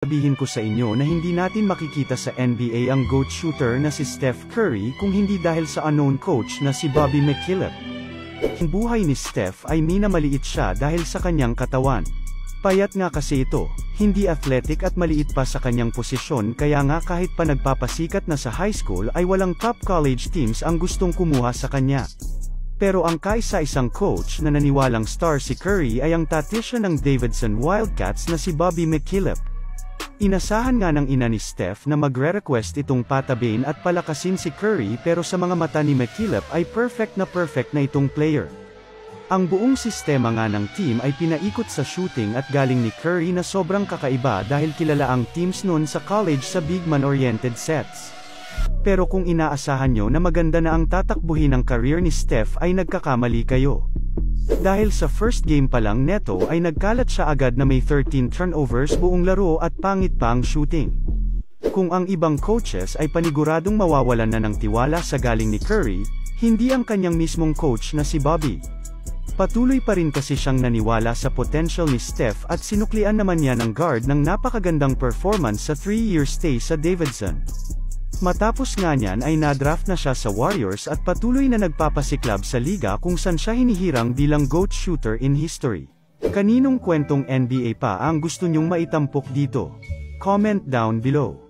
Sabihin ko sa inyo na hindi natin makikita sa NBA ang GOAT shooter na si Steph Curry kung hindi dahil sa unknown coach na si Bobby McKillop. Ang buhay ni Steph ay minamaliit siya dahil sa kanyang katawan. Payat nga kasi ito, hindi athletic at maliit pa sa kanyang posisyon kaya nga kahit pa nagpapasikat na sa high school ay walang top college teams ang gustong kumuha sa kanya. Pero ang kaisa-isang coach na naniwalang star si Curry ay ang tactician ng Davidson Wildcats na si Bobby McKillop. Inasahan nga ng ina ni Steph na magre-request itong patabain at palakasin si Curry pero sa mga mata ni McKillop ay perfect na itong player. Ang buong sistema nga ng team ay pinaikot sa shooting at galing ni Curry na sobrang kakaiba dahil kilala ang teams noon sa college sa big man-oriented sets. Pero kung inaasahan nyo na maganda na ang tatakbuhin ng career ni Steph ay nagkakamali kayo. Dahil sa first game pa lang neto ay nagkalat siya agad na may 13 turnovers buong laro at pangit pa ang shooting. Kung ang ibang coaches ay paniguradong mawawalan na ng tiwala sa galing ni Curry, hindi ang kanyang mismong coach na si Bobby. Patuloy pa rin kasi siyang naniwala sa potential ni Steph at sinuklian naman niya ng guard ng napakagandang performance sa 3-year stay sa Davidson. Matapos nga niyan ay nadraft na siya sa Warriors at patuloy na nagpapasiklab sa liga kung saan siya hinihirang bilang GOAT shooter in history. Kaninong kwentong NBA pa ang gusto nyong maitampok dito? Comment down below.